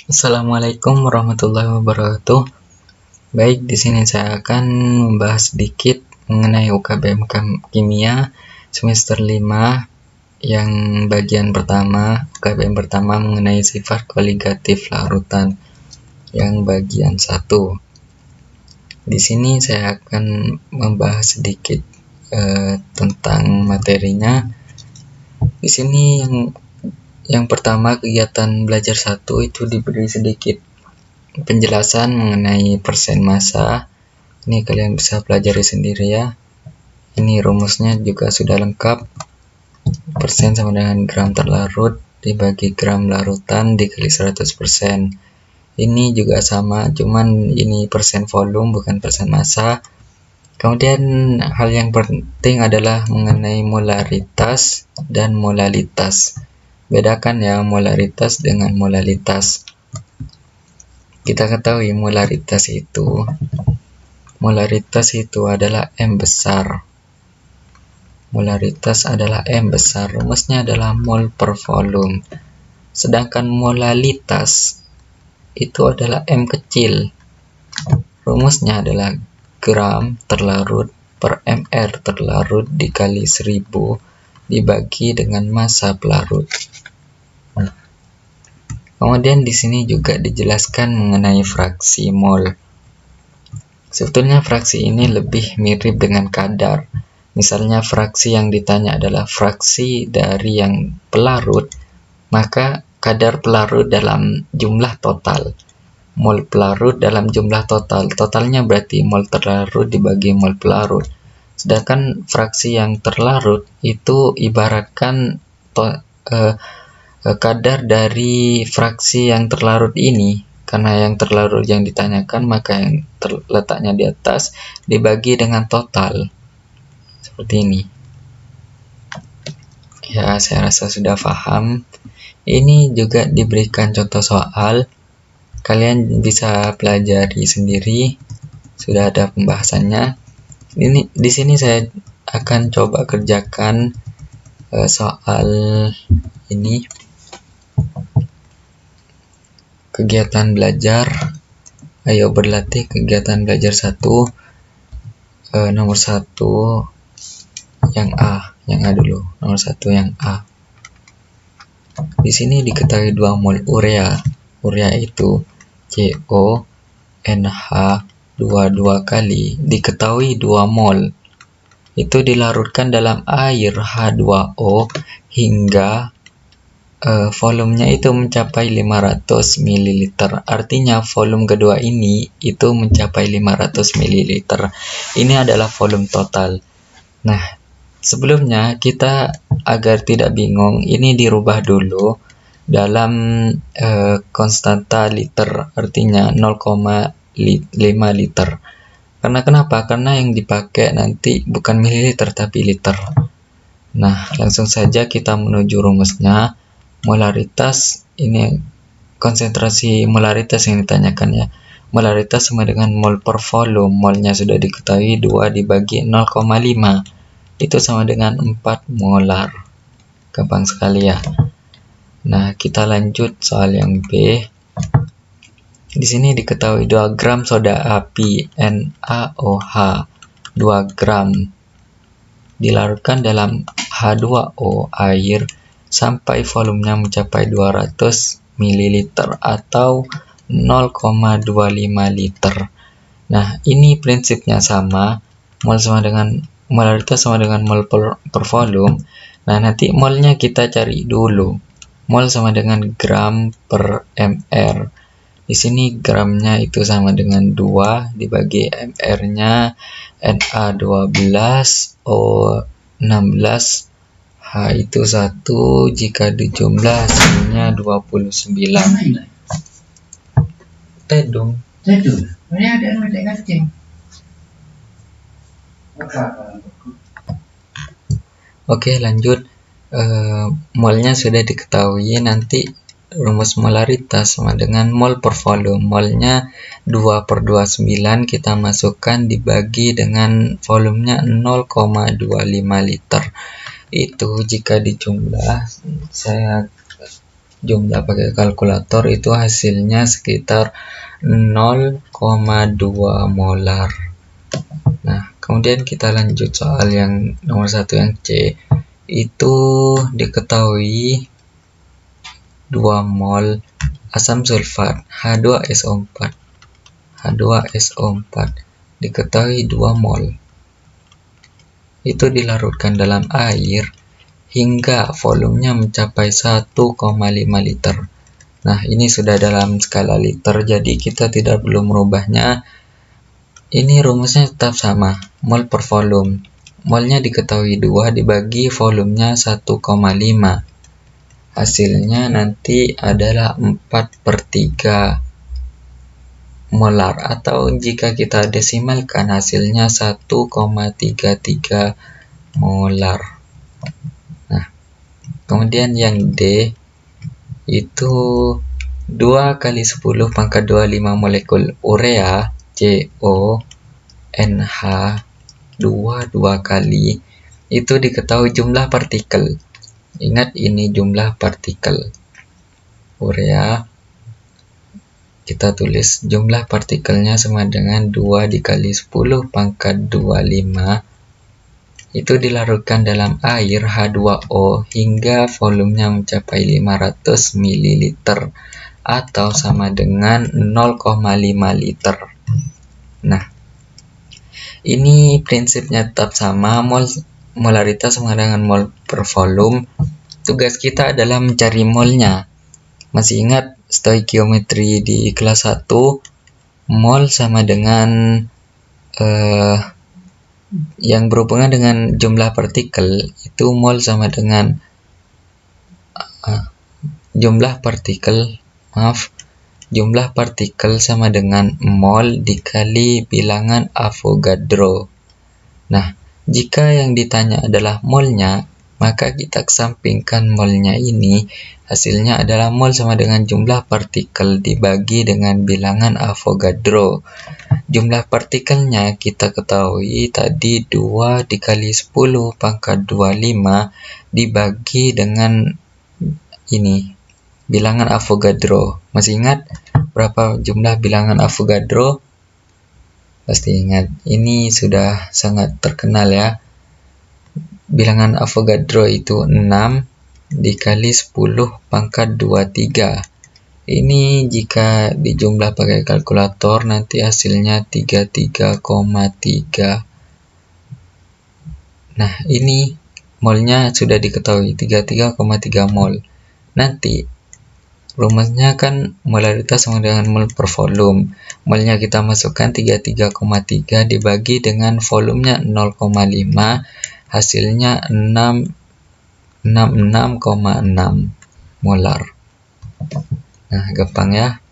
Assalamualaikum warahmatullahi wabarakatuh. Baik, di sini saya akan membahas sedikit mengenai UKBM Kimia semester 5 yang bagian pertama, UKBM pertama mengenai sifat koligatif larutan yang bagian 1. Di sini saya akan membahas sedikit tentang materinya. Di sini yang pertama, kegiatan belajar 1 itu diberi sedikit penjelasan mengenai persen massa. Ini kalian bisa pelajari sendiri ya. Ini rumusnya juga sudah lengkap. Persen sama dengan gram terlarut dibagi gram larutan dikali 100%. Ini juga sama, cuman ini persen volume bukan persen massa. Kemudian hal yang penting adalah mengenai molaritas dan molalitas. Bedakan ya molaritas dengan molalitas. Kita ketahui molaritas itu adalah M besar. Molaritas adalah M besar. Rumusnya adalah mol per volume. Sedangkan molalitas itu adalah M kecil. Rumusnya adalah gram terlarut per mr terlarut dikali 1000 dibagi dengan massa pelarut. Kemudian di sini juga dijelaskan mengenai fraksi mol. Sebetulnya fraksi ini lebih mirip dengan kadar. Misalnya fraksi yang ditanya adalah fraksi dari yang pelarut, maka kadar pelarut dalam jumlah total. Mol pelarut dalam jumlah total. Totalnya berarti mol terlarut dibagi mol pelarut. Sedangkan fraksi yang terlarut itu ibaratkan kadar dari fraksi yang terlarut ini, karena yang terlarut yang ditanyakan maka yang terletaknya di atas dibagi dengan total. Seperti ini. Ya, saya rasa sudah paham. Ini juga diberikan contoh soal. Kalian bisa pelajari sendiri. Sudah ada pembahasannya. Di sini saya akan coba kerjakan soal ini. Kegiatan belajar. Ayo berlatih kegiatan belajar 1. Nomor 1 yang A dulu. Nomor 1 yang A. Di sini diketahui 2 mol urea. Urea itu CONH22 kali. Diketahui 2 mol. Itu dilarutkan dalam air H2O hingga volumenya itu mencapai 500 ml. Artinya volume kedua ini itu mencapai 500 ml. Ini adalah volume total. Nah, sebelumnya kita agar tidak bingung, ini dirubah dulu dalam konstanta liter, artinya 0,5 liter. Karena kenapa? Karena yang dipakai nanti bukan mililiter tapi liter. Nah, langsung saja kita menuju rumusnya. Molaritas, ini konsentrasi molaritas yang ditanyakan ya. Molaritas sama dengan mol per volume. Molnya sudah diketahui 2 dibagi 0,5. Itu sama dengan 4 molar. Gampang sekali ya. Nah, kita lanjut soal yang B. Di sini diketahui 2 gram soda api NaOH 2 gram dilarutkan dalam H2O air sampai volumenya mencapai 200 ml atau 0,25 liter. Nah, ini prinsipnya sama. Mol sama dengan molaritas sama dengan mol per volume. Nah, nanti molnya kita cari dulu. Mol sama dengan gram per mr. Di sini gramnya itu sama dengan 2 dibagi mr-nya Na12O16. H itu 1, jika dijumlah hasilnya 29. Tedung. Ini ada yang kacing. Oke, lanjut. Molnya sudah diketahui. Nanti rumus molaritas sama dengan mol per volume. Molnya 2/29 kita masukkan dibagi dengan volumenya 0,25 liter. Itu jika dijumlah, saya jumlah pakai kalkulator itu hasilnya sekitar 0,2 molar. Nah, kemudian kita lanjut soal yang nomor 1 yang C. Itu diketahui 2 mol asam sulfat H2SO4. H2SO4 diketahui 2 mol. Itu dilarutkan dalam air hingga volumenya mencapai 1,5 liter. Nah, ini sudah dalam skala liter, jadi kita tidak perlu merubahnya. Ini rumusnya tetap sama, mol per volume. Molnya diketahui 2 dibagi volumenya 1,5. Hasilnya nanti adalah 4/3 molar, atau jika kita desimalkan hasilnya 1,33 molar. Nah, kemudian yang D itu 2 kali 10 pangkat 25 molekul urea CONH2 2 kali, itu diketahui jumlah partikel. Ingat, ini jumlah partikel urea. Kita tulis jumlah partikelnya sama dengan 2 dikali 10 pangkat 25. Itu dilarutkan dalam air H2O hingga volumenya mencapai 500 ml atau sama dengan 0,5 liter. Nah, ini prinsipnya tetap sama, molaritas sama dengan mol per volume. Tugas kita adalah mencari molnya. Masih ingat stoikiometri di kelas 1? Mol sama dengan yang berhubungan dengan jumlah partikel, itu mol sama dengan jumlah partikel sama dengan mol dikali bilangan Avogadro. Nah, jika yang ditanya adalah molnya, maka kita kesampingkan molnya ini, hasilnya adalah mol sama dengan jumlah partikel dibagi dengan bilangan Avogadro. Jumlah partikelnya kita ketahui tadi 2 dikali 10 pangkat 25 dibagi dengan ini, bilangan Avogadro. Masih ingat berapa jumlah bilangan Avogadro? Pasti ingat, ini sudah sangat terkenal ya. Bilangan Avogadro itu 6 dikali 10 pangkat 23. Ini jika dijumlah pakai kalkulator nanti hasilnya 33,3. Nah, ini molnya sudah diketahui 33,3 mol. Nanti rumusnya kan molaritas sama dengan mol per volume. Molnya kita masukkan 33,3 dibagi dengan volumenya 0,5, hasilnya 66,6 molar. Nah, gampang ya.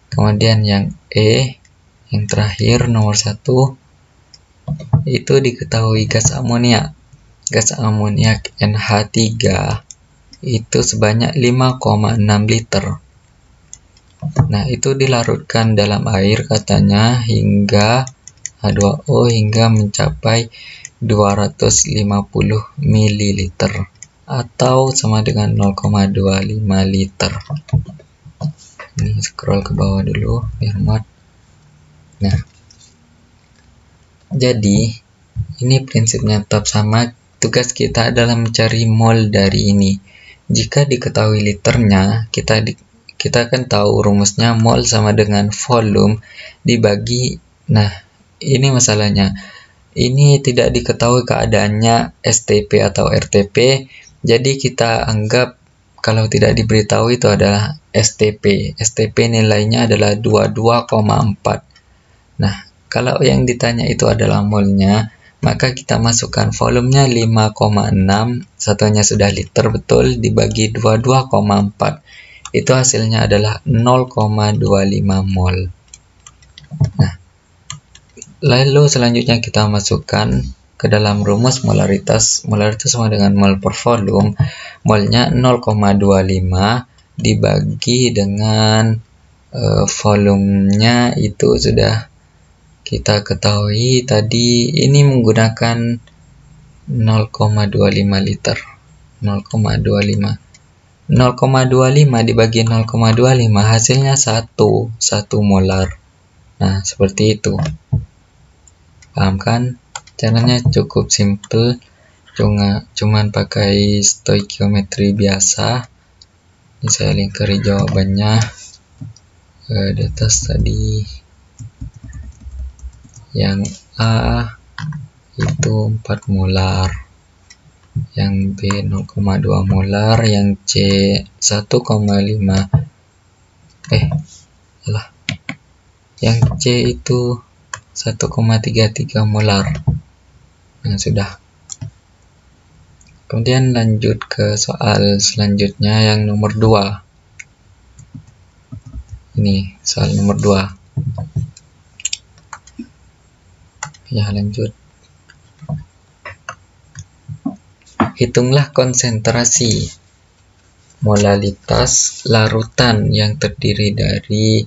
Kemudian yang E, yang terakhir nomor 1, itu diketahui gas amoniak. Gas amoniak NH3 itu sebanyak 5,6 liter. Nah, itu dilarutkan dalam air katanya hingga H2O hingga mencapai 250 ml atau sama dengan 0,25 liter. Ini scroll ke bawah dulu biar muat. Nah, jadi ini prinsipnya tetap sama. Tugas kita adalah mencari mol dari ini. Jika diketahui liternya, kita kan tahu rumusnya mol sama dengan volume dibagi. Nah, ini masalahnya. Ini tidak diketahui keadaannya STP atau RTP. Jadi kita anggap kalau tidak diberitahu itu adalah STP. STP nilainya adalah 22,4. Nah, kalau yang ditanya itu adalah molnya, maka kita masukkan volumenya 5,6, satunya sudah liter betul, dibagi 22,4. Itu hasilnya adalah 0,25 mol. Nah, lalu selanjutnya kita masukkan ke dalam rumus molaritas. Molaritas sama dengan mol per volume. Molnya 0,25 dibagi dengan volumenya itu sudah kita ketahui tadi, ini menggunakan 0,25 liter. 0,25. 0,25 dibagi 0,25 hasilnya 1 molar. Nah, seperti itu. Paham kan? Caranya cukup simple, cuman pakai stoikiometri biasa. Ini saya lingkari jawabannya di atas tadi. Yang A itu 4 molar, yang B 0,2 molar, yang C 1,5 yang C itu 1,33 molar. Nah, sudah. Kemudian lanjut ke soal selanjutnya yang nomor 2. Ini soal nomor 2. Ya, lanjut. Hitunglah konsentrasi molalitas larutan yang terdiri dari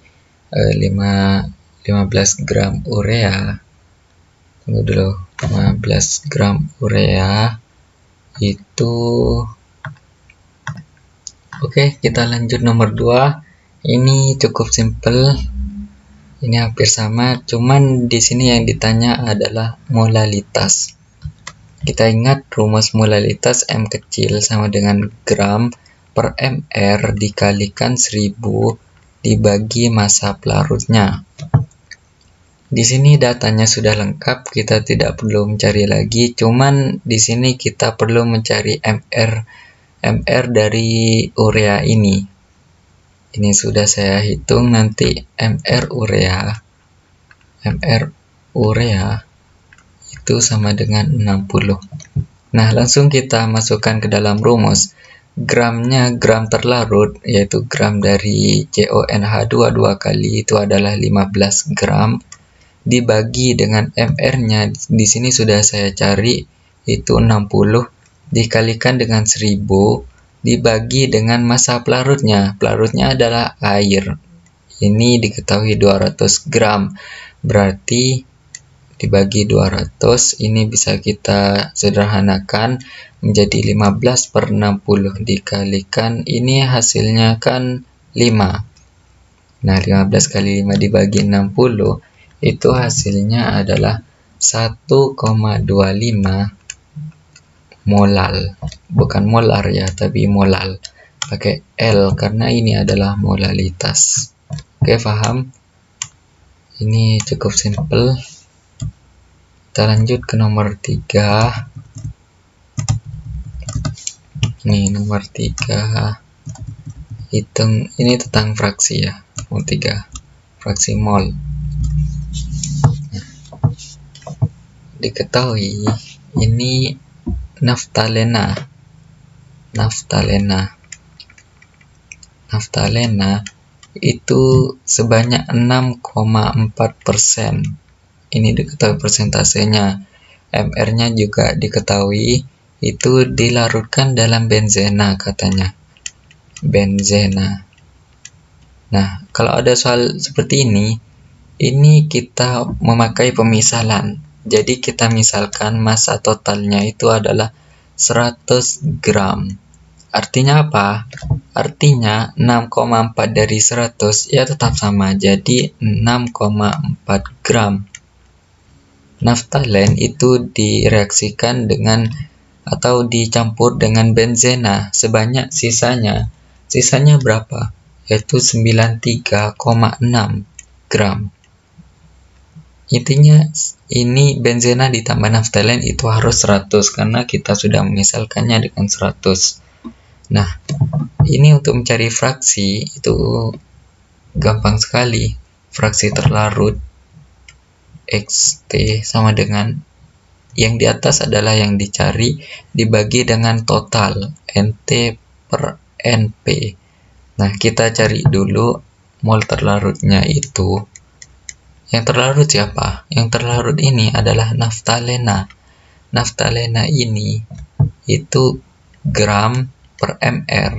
15 gram urea. Tunggu dulu. 15 gram urea itu. Oke, kita lanjut nomor 2. Ini cukup simple. Ini hampir sama, cuman di sini yang ditanya adalah molalitas. Kita ingat rumus molalitas M kecil sama dengan gram per mr dikalikan 1000 dibagi massa pelarutnya. Di sini datanya sudah lengkap, kita tidak perlu mencari lagi, cuman di sini kita perlu mencari mr dari urea ini. Ini sudah saya hitung, nanti mr urea itu sama dengan 60. Nah, langsung kita masukkan ke dalam rumus. Gramnya gram terlarut, yaitu gram dari CONH2 2 kali itu adalah 15 gram, dibagi dengan mr-nya. Di sini sudah saya cari, itu 60 dikalikan dengan 1000 dibagi dengan massa pelarutnya. Pelarutnya adalah air. Ini diketahui 200 gram. Berarti dibagi 200, ini bisa kita sederhanakan menjadi 15 per 60 dikalikan, ini hasilnya kan 5. Nah, 15 kali 5 dibagi 60, itu hasilnya adalah 1,25 molal. Bukan molar ya, tapi molal. Pakai L karena ini adalah molalitas. Oke, paham? Ini cukup simple. Kita lanjut ke nomor 3. Ini nomor 3. Hitung, ini tentang fraksi ya. Nomor 3. Fraksi mol. Diketahui ini naftalena itu sebanyak 6,4%. Ini diketahui persentasenya. MR-nya juga diketahui, itu dilarutkan dalam benzena katanya. Benzena. Nah, kalau ada soal seperti ini kita memakai pemisalan. Jadi kita misalkan massa totalnya itu adalah 100 gram. Artinya apa? Artinya 6,4 dari 100 ya tetap sama, jadi 6,4 gram. Naftalen itu direaksikan dengan atau dicampur dengan benzena sebanyak sisanya berapa? Yaitu 93,6 gram. Intinya ini benzena ditambah naftalen itu harus 100 karena kita sudah memisalkannya dengan 100. Nah, ini untuk mencari fraksi itu gampang sekali. Fraksi terlarut XT sama dengan yang di atas adalah yang dicari dibagi dengan total NT per NP. Nah, kita cari dulu mol terlarutnya itu. Yang terlarut siapa? Yang terlarut ini adalah naftalena. Naftalena ini itu gram per mr.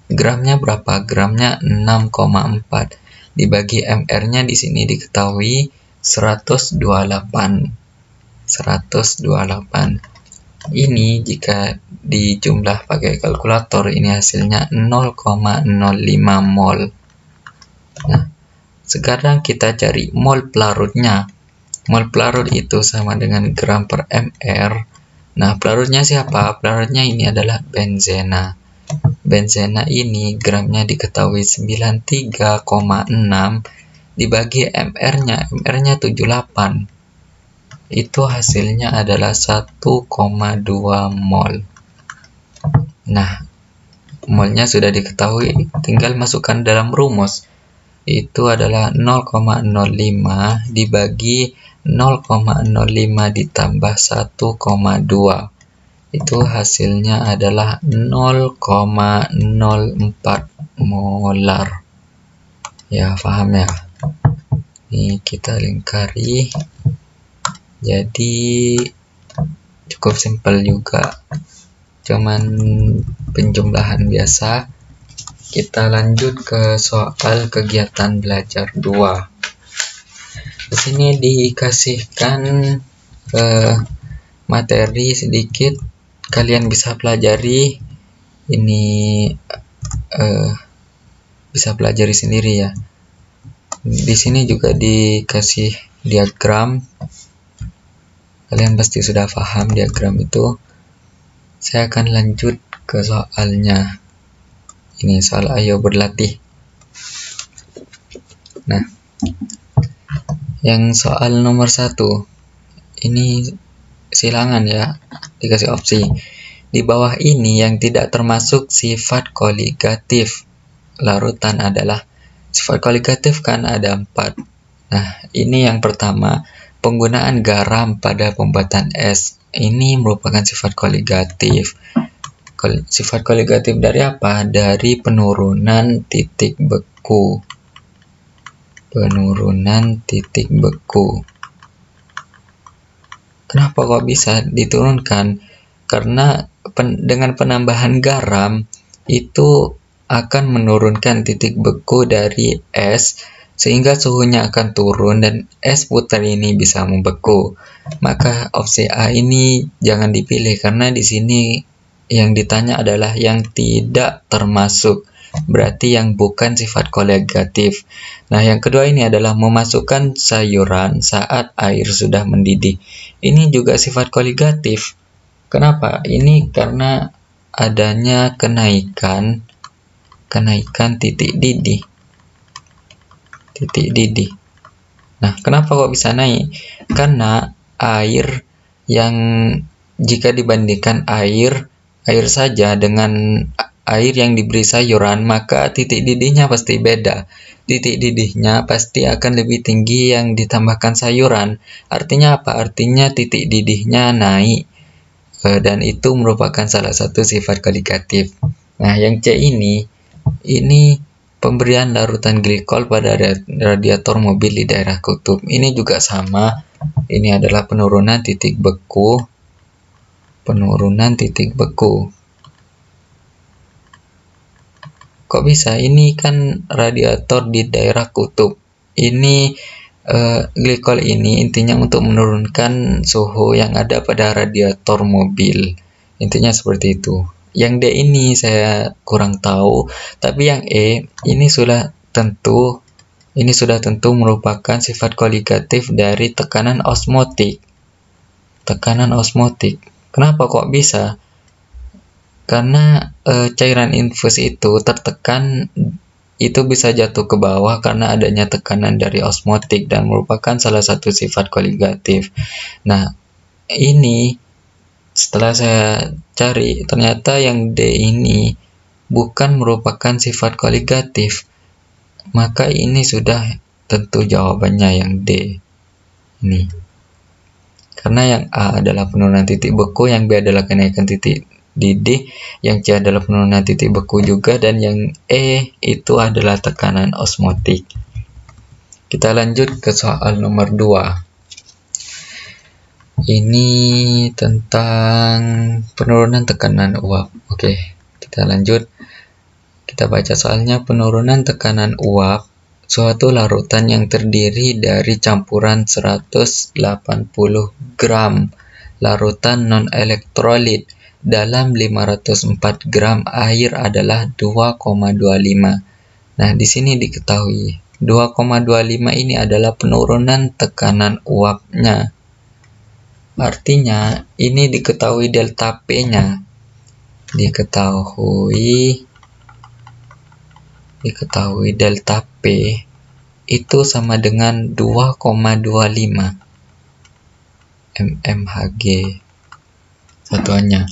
Gramnya berapa? Gramnya 6,4 dibagi mr-nya di sini diketahui 128. ini jika dijumlah pakai kalkulator, ini hasilnya 0,05 mol. Nah, sekarang kita cari mol pelarutnya. Mol pelarut itu sama dengan gram per mr. Nah, pelarutnya siapa? Pelarutnya ini adalah benzena. Benzena ini gramnya diketahui 93,6 dibagi mr-nya. mr-nya 78. Itu hasilnya adalah 1,2 mol. Nah, molnya sudah diketahui, tinggal masukkan dalam rumus. Itu adalah 0,05 dibagi 0,05 ditambah 1,2. Itu hasilnya adalah 0,04 molar. Ya, paham ya? Ini kita lingkari. Jadi cukup simpel juga, cuman penjumlahan biasa. Kita lanjut ke soal kegiatan belajar 2. Di sini dikasihkan materi sedikit, kalian bisa pelajari. Ini bisa pelajari sendiri ya. Di sini juga dikasih diagram. Kalian pasti sudah paham diagram itu. Saya akan lanjut ke soalnya. Ini soal ayo berlatih. Nah, yang soal nomor 1 ini silangan ya, dikasih opsi. Di bawah ini yang tidak termasuk sifat koligatif larutan adalah. Sifat koligatif kan ada 4. Nah, ini yang pertama, penggunaan garam pada pembuatan es. Ini merupakan sifat koligatif. Sifat koligatif dari apa? Dari penurunan titik beku. Penurunan titik beku. Kenapa kok bisa diturunkan? Karena dengan penambahan garam itu akan menurunkan titik beku dari es, sehingga suhunya akan turun dan es puter ini bisa membeku. Maka opsi A ini jangan dipilih karena di sini yang ditanya adalah yang tidak termasuk, berarti yang bukan sifat koligatif. Nah, yang kedua ini adalah memasukkan sayuran saat air sudah mendidih. Ini juga sifat koligatif. Kenapa? Ini karena adanya kenaikan titik didih. Nah, kenapa kok bisa naik? Karena air yang jika dibandingkan air saja dengan air yang diberi sayuran, maka titik didihnya pasti beda. Titik didihnya pasti akan lebih tinggi yang ditambahkan sayuran. Artinya apa? Artinya titik didihnya naik. Dan itu merupakan salah satu sifat koligatif. Nah, yang C ini pemberian larutan glikol pada radiator mobil di daerah kutub. Ini juga sama. Ini adalah penurunan titik beku. Kok bisa? Ini kan radiator di daerah kutub. Ini glikol ini intinya untuk menurunkan suhu yang ada pada radiator mobil. Intinya seperti itu. Yang D ini saya kurang tahu, tapi yang E ini sudah tentu merupakan sifat koligatif dari tekanan osmotik. Kenapa kok bisa? Karena cairan infus itu tertekan, itu bisa jatuh ke bawah karena adanya tekanan dari osmotik dan merupakan salah satu sifat koligatif. Nah, ini setelah saya cari, ternyata yang D ini bukan merupakan sifat koligatif. Maka ini sudah tentu jawabannya yang D. Ini. Karena yang A adalah penurunan titik beku, yang B adalah kenaikan titik didih, yang C adalah penurunan titik beku juga, dan yang E itu adalah tekanan osmotik. Kita lanjut ke soal nomor 2. Ini tentang penurunan tekanan uap. Oke, kita lanjut. Kita baca soalnya. Penurunan tekanan uap suatu larutan yang terdiri dari campuran 180 gram larutan non-elektrolit dalam 504 gram air adalah 2,25. Nah, di sini diketahui 2,25 ini adalah penurunan tekanan uapnya. Artinya ini diketahui delta P-nya. Diketahui delta P itu sama dengan 2,25 mmHg satuannya.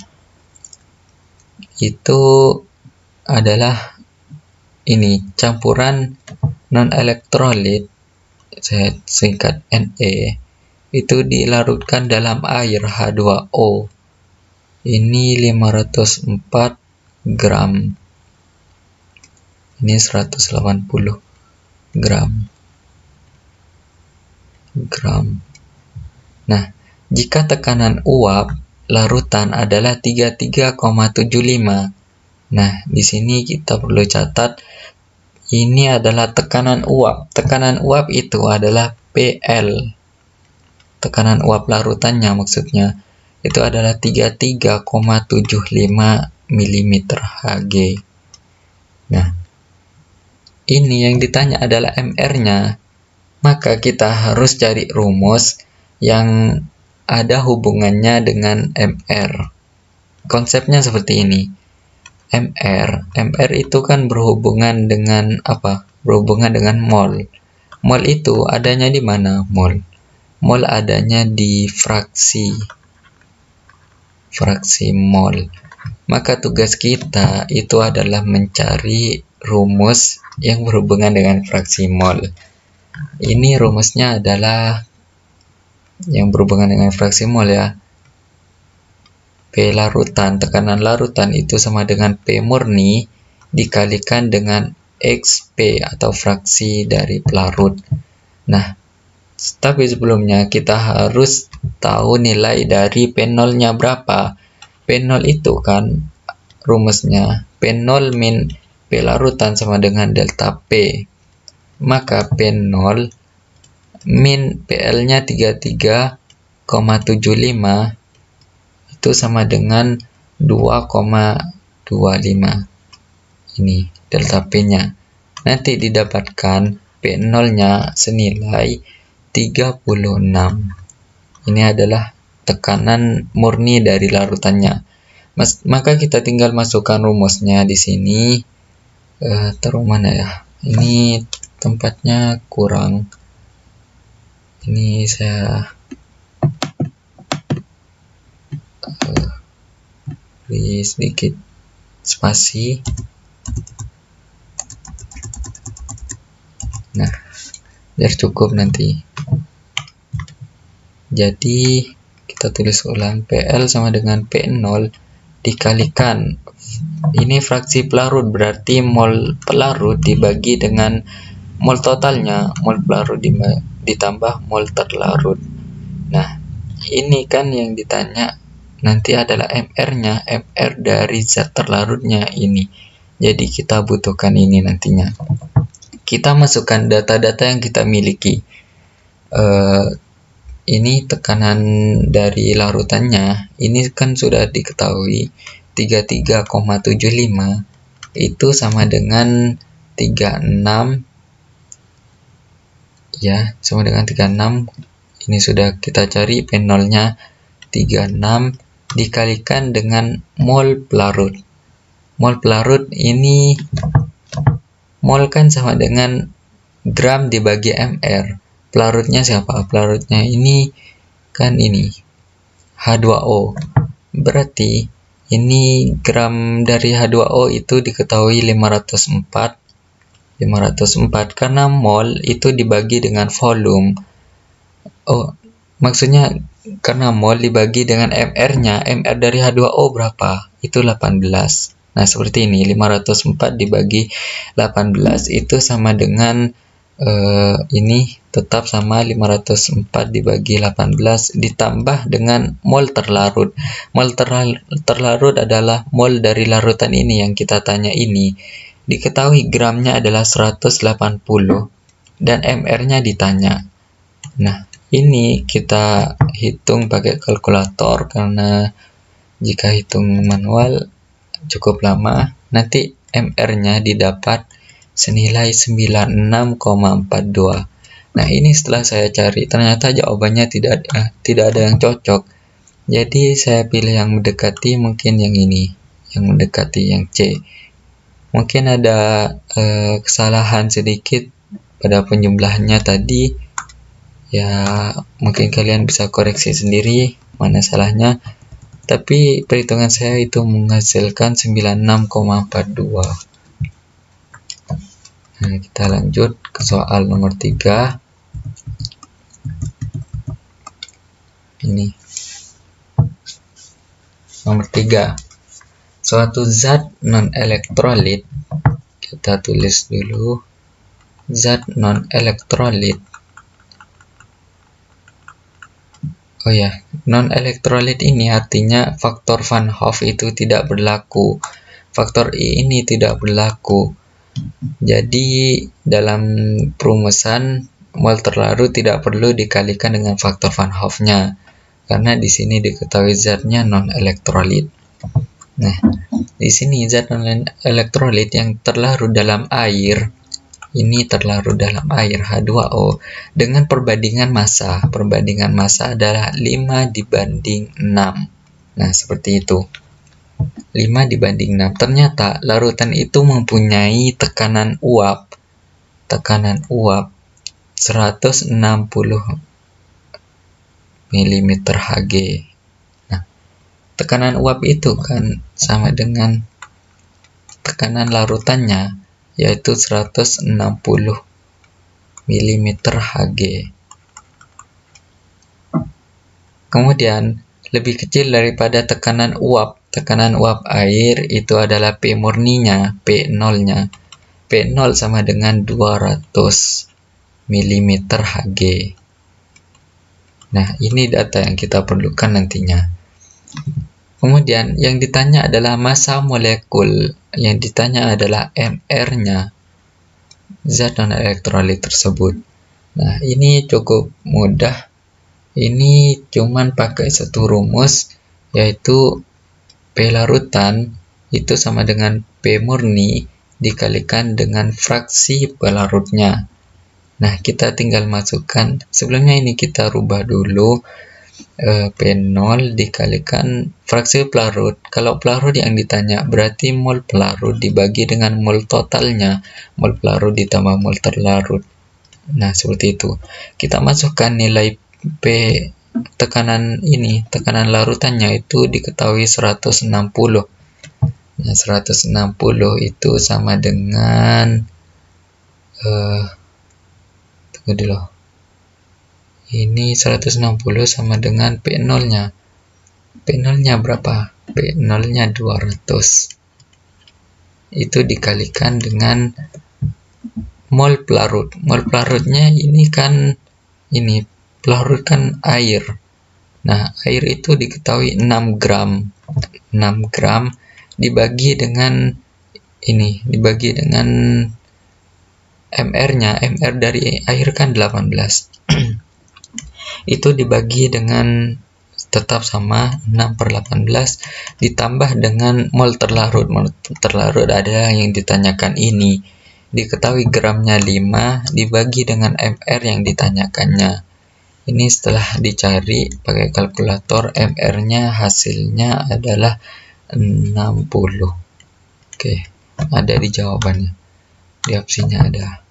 Itu adalah ini campuran non-elektrolit, saya singkat Na, itu dilarutkan dalam air H2O. Ini 504 gram. Ini 180 gram. Nah, jika tekanan uap larutan adalah 33,75. Nah, di sini kita perlu catat ini adalah tekanan uap. Tekanan uap itu adalah PL. Tekanan uap larutannya maksudnya itu adalah 33,75 mm Hg. Nah, ini yang ditanya adalah MR-nya. Maka kita harus cari rumus yang ada hubungannya dengan MR. Konsepnya seperti ini. MR itu kan berhubungan dengan apa? Berhubungan dengan mol. Mol itu adanya di mana? Mol adanya di fraksi mol. Maka tugas kita itu adalah mencari rumus yang berhubungan dengan fraksi mol. Ini rumusnya adalah yang berhubungan dengan fraksi mol ya. P larutan, tekanan larutan itu sama dengan P murni dikalikan dengan XP atau fraksi dari pelarut. Nah, tapi sebelumnya kita harus tahu nilai dari P0-nya berapa. P0 itu kan rumusnya P0 min P larutan sama dengan delta P. Maka P0 min PL-nya 33,75 itu sama dengan 2,25. Ini delta P-nya. Nanti didapatkan P0-nya senilai 36. Ini adalah tekanan murni dari larutannya. Maka kita tinggal masukkan rumusnya di sini. Taruh mana ya? Ini tempatnya kurang. Ini saya beri sedikit spasi. Nah, biar cukup nanti. Jadi kita tulis ulang PL sama dengan P0 dikalikan. Ini fraksi pelarut, berarti mol pelarut dibagi dengan mol totalnya, mol pelarut ditambah mol terlarut. Nah, ini kan yang ditanya nanti adalah MR-nya, MR dari zat terlarutnya ini. Jadi kita butuhkan ini nantinya. Kita masukkan data-data yang kita miliki. Ini tekanan dari larutannya, ini kan sudah diketahui 33,75 itu sama dengan 36 ya, sama dengan 36. Ini sudah kita cari P0-nya 36 dikalikan dengan mol pelarut. Mol pelarut ini, mol kan sama dengan gram dibagi mr. Pelarutnya siapa? Pelarutnya ini kan ini H2O. Berarti ini gram dari H2O itu diketahui 504 karena mol itu dibagi dengan volume. Oh, maksudnya karena mol dibagi dengan mr-nya, mr dari H2O berapa? Itu 18. Nah, seperti ini, 504 dibagi 18 itu sama dengan ini tetap sama 504 dibagi 18 ditambah dengan mol terlarut. Mol terlarut adalah mol dari larutan ini yang kita tanya ini. Diketahui gramnya adalah 180 dan mr-nya ditanya. Nah, Ini kita hitung pakai kalkulator karena jika hitung manual cukup lama. Nanti MR-nya didapat senilai 96,42. Nah, ini setelah saya cari, ternyata jawabannya tidak ada yang cocok. Jadi saya pilih yang mendekati, mungkin yang ini, yang mendekati yang C. Mungkin ada kesalahan sedikit pada penjumlahannya tadi. Ya, mungkin kalian bisa koreksi sendiri mana salahnya. Tapi perhitungan saya itu menghasilkan 96,42. Nah, kita lanjut ke soal nomor 3. Ini. Nomor 3. Suatu zat non-elektrolit, kita tulis dulu, zat non-elektrolit. Oh ya, non-elektrolit ini artinya faktor Van Hoff itu tidak berlaku. Faktor I ini tidak berlaku. Jadi dalam perumusan, mol terlarut tidak perlu dikalikan dengan faktor Van Hoff-nya, karena di sini diketahui zatnya non-elektrolit. Nah, di sini zat non-elektrolit yang terlarut dalam air, ini terlarut dalam air H2O dengan perbandingan massa. Perbandingan massa adalah 5:6. Nah, seperti itu. 5:6. Ternyata larutan itu mempunyai tekanan uap 160 mm Hg. Nah, tekanan uap itu kan sama dengan tekanan larutannya, yaitu 160 mm Hg. Kemudian lebih kecil daripada tekanan uap. Tekanan uap air itu adalah P murninya, P0-nya. P0 sama dengan 200 mm Hg. Nah, ini data yang kita perlukan nantinya. Kemudian yang ditanya adalah massa molekul. Yang ditanya adalah MR-nya zat non-elektrolit tersebut. Nah, ini cukup mudah. Ini cuman pakai satu rumus, yaitu P larutan itu sama dengan P murni dikalikan dengan fraksi pelarutnya. Nah, kita tinggal masukkan, sebelumnya ini kita rubah dulu, P0 dikalikan fraksi pelarut. Kalau pelarut yang ditanya berarti mol pelarut dibagi dengan mol totalnya, mol pelarut ditambah mol terlarut. Nah, seperti itu. Kita masukkan nilai P tekanan larutannya itu diketahui 160. Nah, 160 itu sama dengan tunggu dulu. Ini 160 sama dengan P0-nya. P0-nya berapa? P0-nya 200. Itu dikalikan dengan mol pelarut. Mol pelarutnya ini kan pelarut kan air. Nah, air itu diketahui 6 gram. 6 gram dibagi dengan MR-nya. MR dari air kan 18. Itu dibagi dengan tetap sama 6/18 ditambah dengan mol terlarut. Mol terlarut adalah yang ditanyakan ini. Diketahui gramnya 5 dibagi dengan MR yang ditanyakannya. Ini setelah dicari pakai kalkulator, MR-nya hasilnya adalah 60. Oke, ada di jawabannya. Di opsinya ada.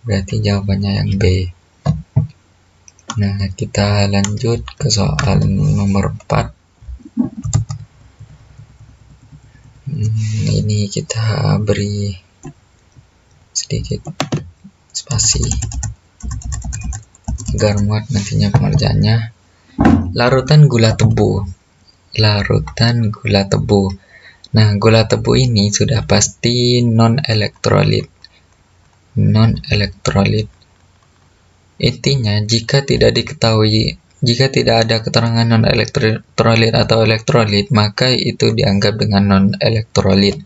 Berarti jawabannya yang B. Nah, kita lanjut ke soal nomor 4. Ini kita beri sedikit spasi agar muat nantinya pengerjaannya. Larutan gula tebu. Nah, gula tebu ini sudah pasti non-elektrolit. Intinya, jika tidak ada keterangan non-elektrolit atau elektrolit, maka itu dianggap dengan non-elektrolit.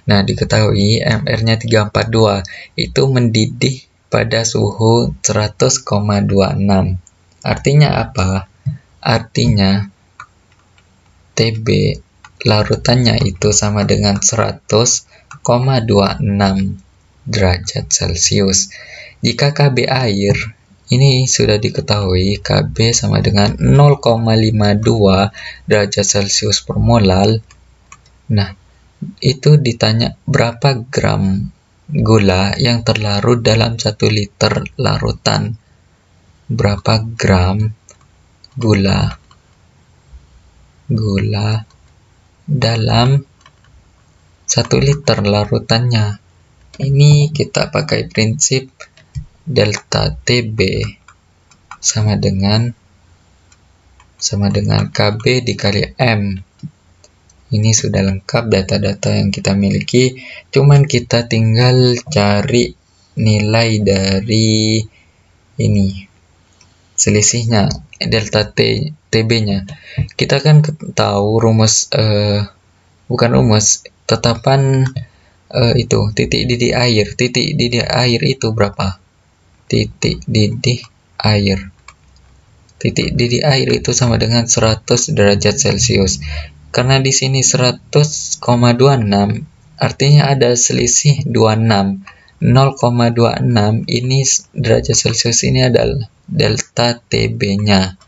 Nah, diketahui MR-nya 342, itu mendidih pada suhu 100,26. Artinya apa? Artinya TB larutannya itu sama dengan 100,26 derajat Celcius. Jika KB air, ini sudah diketahui KB sama dengan 0,52 derajat Celcius per molal. Nah, itu ditanya berapa gram gula yang terlarut dalam 1 liter larutan. Berapa gram gula dalam 1 liter larutannya. Ini kita pakai prinsip delta TB sama dengan KB dikali M. Ini sudah lengkap data-data yang kita miliki, cuman kita tinggal cari nilai dari ini, selisihnya, delta TB-nya. Kita kan tahu rumus, tetapan itu titik didih air. Titik didih air itu berapa? Titik didih air itu sama dengan 100 derajat Celcius. Karena di sini 100,26, artinya ada selisih 26. 0,26 ini derajat Celcius, ini adalah delta TB-nya.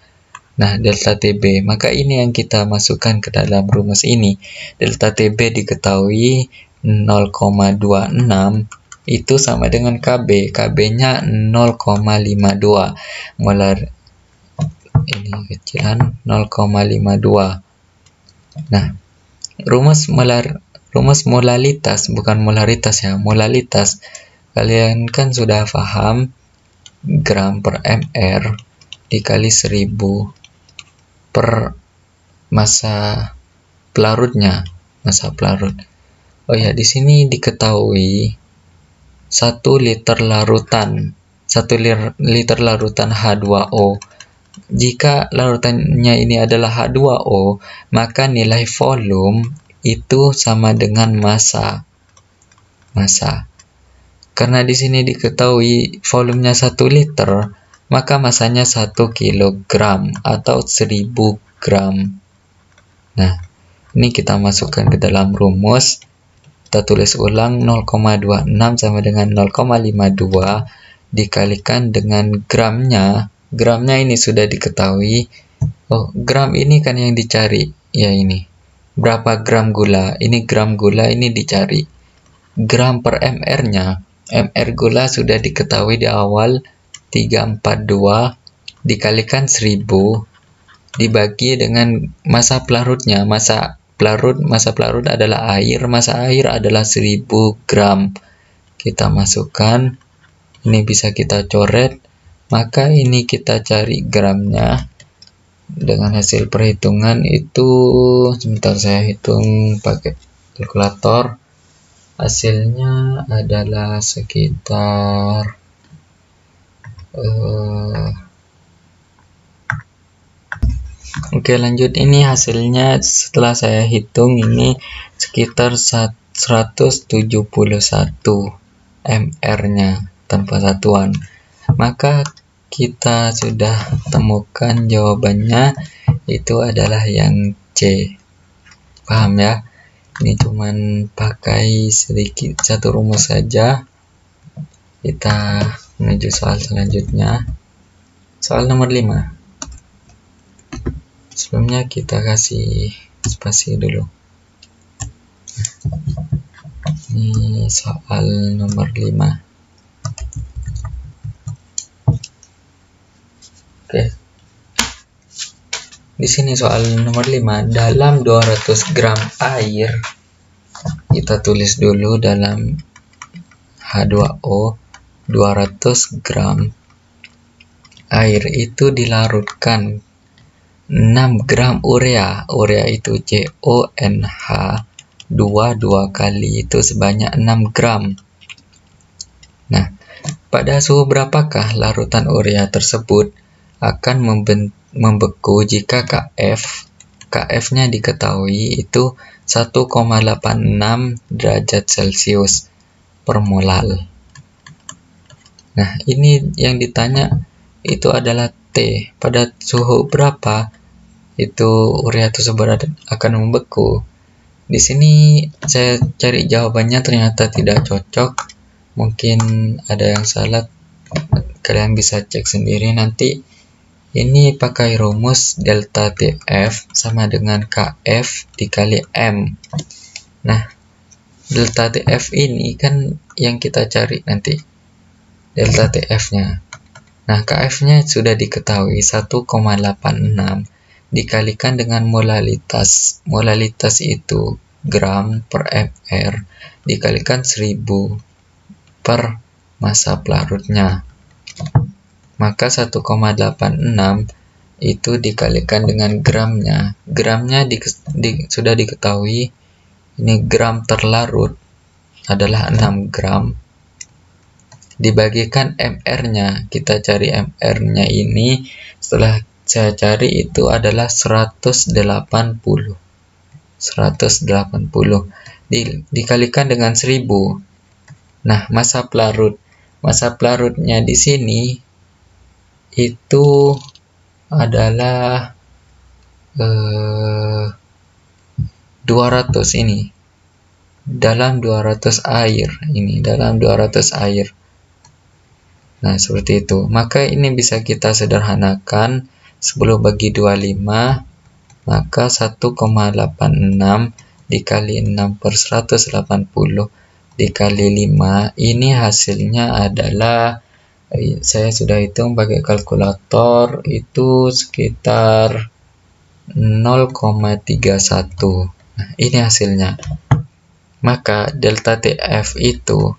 Nah, delta TB, maka ini yang kita masukkan ke dalam rumus ini. Delta TB diketahui 0,26 itu sama dengan KB. KB-nya 0,52 molar. Ini kecilan 0,52. Nah, rumus molalitas, bukan molaritas ya, molalitas. Kalian kan sudah paham, gram per mr dikali 1000 per massa pelarutnya, massa pelarut. Oh ya, di sini diketahui 1 liter larutan H2O. Jika larutannya ini adalah H2O, maka nilai volume itu sama dengan massa. Karena di sini diketahui volumenya 1 liter, maka masanya 1 kilogram atau 1000 gram. Nah, ini kita masukkan ke dalam rumus. Kita tulis ulang, 0,26 sama dengan 0,52 dikalikan dengan gramnya. Gramnya ini sudah diketahui. Oh, gram ini kan yang dicari. Ya, ini. Berapa gram gula? Ini gram gula, ini dicari. Gram per mr-nya. MR gula sudah diketahui di awal, 342 dikalikan 1000 dibagi dengan massa pelarutnya. Massa pelarut adalah air. Massa air adalah 1000 gram. Kita masukkan. Ini bisa kita coret. Maka ini kita cari gramnya dengan hasil perhitungan itu, sebentar saya hitung pakai kalkulator. Hasilnya adalah sekitar oke, lanjut. Ini hasilnya setelah saya hitung ini sekitar 171 mr-nya tanpa satuan. Maka kita sudah temukan jawabannya, itu adalah yang C. Paham ya? Ini cuman pakai sedikit satu rumus saja. Kita menuju soal selanjutnya. Soal nomor 5. Sebelumnya kita kasih spasi dulu. Ini soal nomor 5. Oke. Di sini soal nomor 5, dalam 200 gram air, kita tulis dulu dalam H2O, 200 gram air itu dilarutkan 6 gram urea. Urea itu CONH 2 kali, itu sebanyak 6 gram. Nah, pada suhu berapakah larutan urea tersebut akan membeku jika KF-nya diketahui itu 1,86 derajat Celcius per molal. Nah, ini yang ditanya itu adalah T. Pada suhu berapa itu urea tersebut akan membeku. Di sini saya cari jawabannya ternyata tidak cocok. Mungkin ada yang salah. Kalian bisa cek sendiri nanti. Ini pakai rumus delta TF sama dengan KF dikali M. Nah, delta TF ini kan yang kita cari nanti. Delta TF-nya. Nah, KF-nya sudah diketahui 1,86 dikalikan dengan molalitas. Molalitas itu gram per mr dikalikan 1000 per massa pelarutnya. Maka 1,86 itu dikalikan dengan gramnya. Gramnya sudah diketahui. Ini gram terlarut adalah 6 gram. Dibagikan mr-nya. Kita cari mr-nya ini. Setelah saya cari itu adalah 180. Dikalikan dengan 1000. Nah, massa pelarut. Massa pelarutnya di sini itu adalah 200 ini. Dalam 200 air. Ini dalam 200 air. Nah, seperti itu. Maka ini bisa kita sederhanakan. 10 bagi 25. Maka 1,86 dikali 6 per 180 dikali 5. Ini hasilnya adalah, saya sudah hitung pakai kalkulator, itu sekitar 0,31. Nah, ini hasilnya. Maka delta TF itu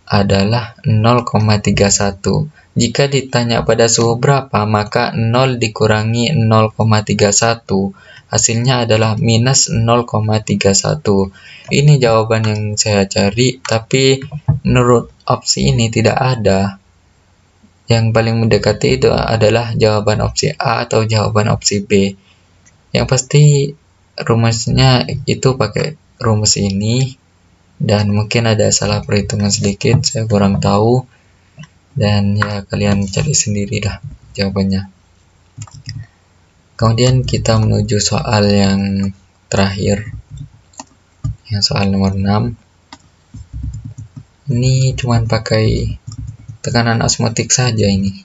adalah 0,31. Jika ditanya pada suhu berapa, maka 0 dikurangi 0,31. Hasilnya adalah minus 0,31. Ini jawaban yang saya cari, tapi menurut opsi ini tidak ada. Yang paling mendekati itu adalah jawaban opsi A atau jawaban opsi B. Yang pasti rumusnya itu pakai rumus ini, dan mungkin ada salah perhitungan sedikit, saya kurang tahu. Dan ya, kalian cari sendiri lah jawabannya. Kemudian kita menuju soal yang terakhir, yang soal nomor 6. Ini cuman pakai tekanan osmotik saja ini.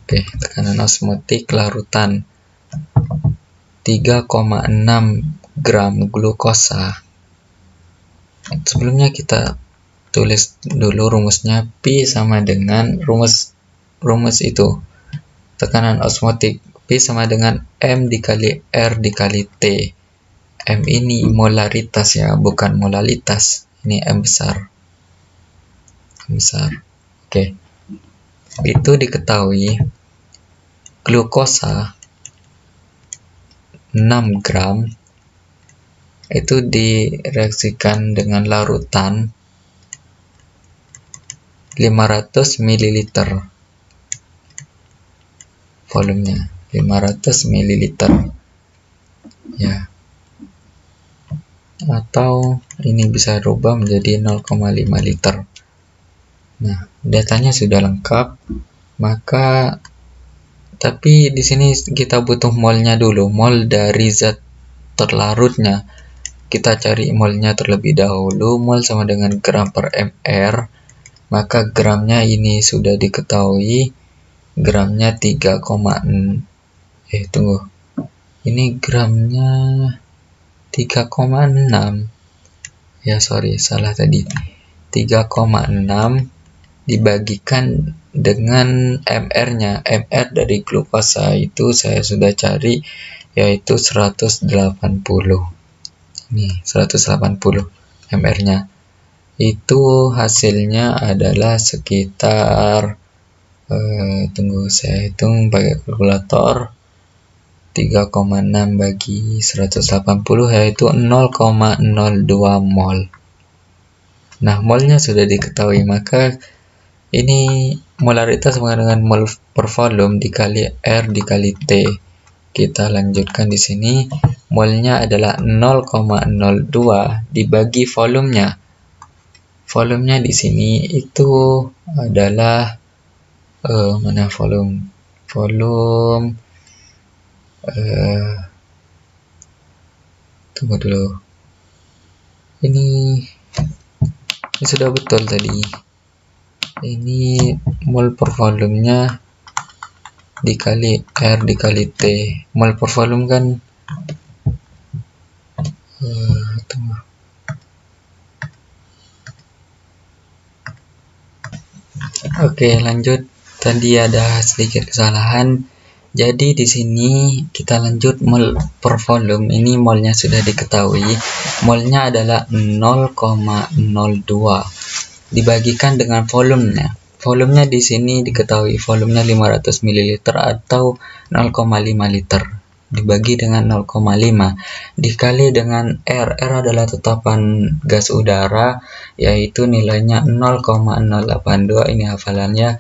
Oke, tekanan osmotik larutan 3,6 gram glukosa. Sebelumnya kita tulis dulu rumusnya. Pi sama dengan rumus itu, tekanan osmotik. P sama dengan M dikali R dikali T. M ini molaritas ya, bukan molalitas. Ini M besar. Oke. Itu diketahui glukosa 6 gram itu direaksikan dengan larutan 500 ml. Volumenya 500 ml ya, atau ini bisa rubah menjadi 0,5 liter. Nah, datanya sudah lengkap. Maka tapi di sini kita butuh molnya dulu, mol dari zat terlarutnya. Kita cari molnya terlebih dahulu. Mol sama dengan gram per mr. Maka gramnya ini sudah diketahui. Gramnya 3,6. Ini gramnya 3,6. Ya, sorry, salah tadi. 3,6 dibagikan dengan mr-nya. Mr dari glukosa itu saya sudah cari, yaitu 180. Ini 180 mr-nya. Itu hasilnya adalah sekitar saya hitung pakai kalkulator. 3,6 bagi 180 yaitu 0,02 mol. Nah, molnya sudah diketahui, maka ini molaritas sama dengan mol per volume dikali R dikali T. Kita lanjutkan di sini. Molnya adalah 0,02 dibagi volumenya. volumenya di sini itu adalah mana volume tunggu dulu, ini sudah betul tadi, ini mol per volumenya dikali R dikali T. Mol per volume kan tunggu. Oke, lanjut. Tadi ada sedikit kesalahan. Jadi di sini kita lanjut mol per volume. Ini molnya sudah diketahui. Molnya adalah 0,02 dibagikan dengan volumenya. Volumenya di sini diketahui, volumenya 500 ml atau 0,5 liter. Dibagi dengan 0,5 dikali dengan R. R adalah tetapan gas udara, yaitu nilainya 0,082, ini hafalannya,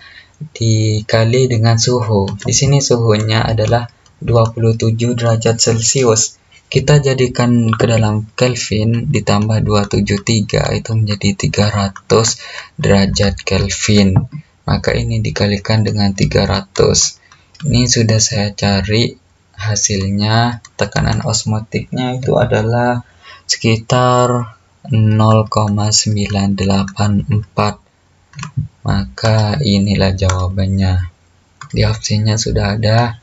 dikali dengan suhu. Di sini suhunya adalah 27 derajat Celcius. Kita jadikan ke dalam Kelvin ditambah 273 itu menjadi 300 derajat Kelvin. Maka ini dikalikan dengan 300. Ini sudah saya cari hasilnya. Tekanan osmotiknya itu adalah sekitar 0,984. Maka inilah jawabannya. Di opsinya sudah ada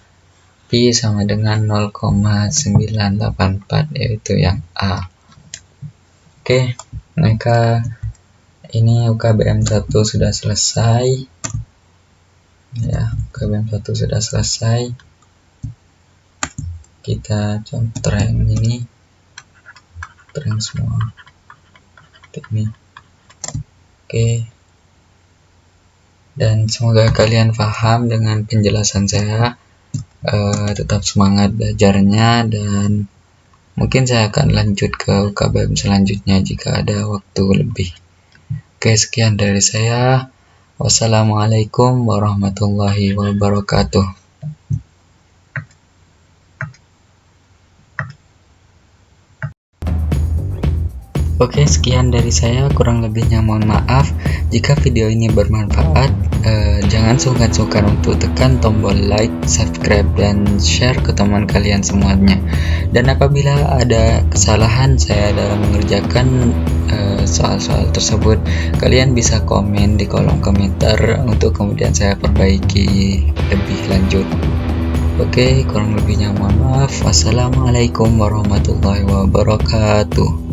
Pi sama dengan 0,984, yaitu yang A. Oke, maka ini UKBM 1 sudah selesai. Ya, UKBM 1 sudah selesai. Kita contoh yang ini, terang semua. Ini. Oke. Dan semoga kalian paham dengan penjelasan saya. Tetap semangat belajarnya, dan mungkin saya akan lanjut ke UKBM selanjutnya jika ada waktu lebih. Oke, sekian dari saya. Wassalamualaikum warahmatullahi wabarakatuh. Oke, sekian dari saya, kurang lebihnya mohon maaf. Jika video ini bermanfaat, jangan sungkan-sungkan untuk tekan tombol like, subscribe, dan share ke teman kalian semuanya. Dan apabila ada kesalahan saya dalam mengerjakan soal-soal tersebut, kalian bisa komen di kolom komentar untuk kemudian saya perbaiki lebih lanjut. Oke, kurang lebihnya mohon maaf. Wassalamualaikum warahmatullahi wabarakatuh.